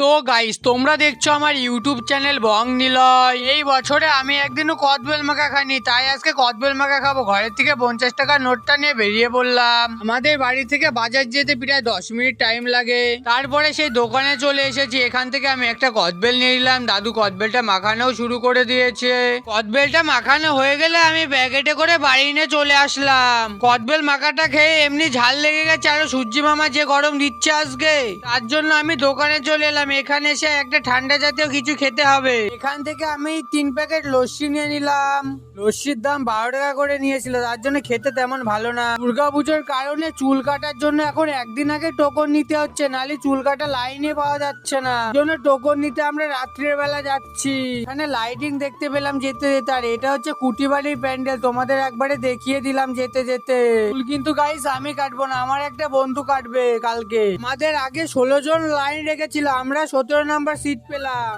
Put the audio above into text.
তো গাইস, তোমরা দেখছো আমার ইউটিউব চ্যানেল বং নিলয়। এই বছরে আমি একদিনও কদবেল মাখা খাইনি, তাই আজকে কদবেল মাখা খাবো। ঘরের থেকে 50 টাকার নোটটা নিয়ে বেরিয়ে পড়লাম। আমাদের বাড়ি থেকে বাজার যেতে প্রায় 10 মিনিট টাইম লাগে। তারপরে সেই দোকানে চলে এসেছি। এখান থেকে আমি একটা কদবেল নিয়ে নিলাম। দাদু কদবেলটা মাখানোও শুরু করে দিয়েছে। কদবেলটা মাখানো হয়ে গেলে আমি প্যাকেটে করে বাড়ি নিয়ে চলে আসলাম। কদবেল মাখাটা খেয়ে এমনি ঝাল লেগে গেছে, আরো সূর্যি মামা যে গরম দিচ্ছে আজকে, তার জন্য আমি দোকানে চলে এলাম। এখানে এসে একটা ঠান্ডা জাতীয় কিছু খেতে হবে। এখান থেকে আমি 3 প্যাকেট লস্যি নিয়ে নিলাম। লস্যির দাম 12 টাকা করে নিয়েছিল, তার জন্য খেতে তেমন ভালো না। দুর্গাপুজোর কারণে চুল কাটার জন্য এখন একদিন আগে টোকন নিতে হচ্ছে, নাহলে চুল কাটা লাইনে পাওয়া যাচ্ছে না। জন্য টোকন নিতে আমরা রাত্রের বেলা যাচ্ছি। এখানে লাইটিং দেখতে পেলাম যেতে যেতে। আর এটা হচ্ছে কুটিবাড়ির প্যান্ডেল, তোমাদের একবারে দেখিয়ে দিলাম যেতে যেতে। চুল কিন্তু গাইস আমি কাটবো না, আমার একটা বন্ধু কাটবে কালকে। আমাদের আগে 16 জন লাইন রেখেছিল, আমরা 17 নাম্বার সিট পেলাম।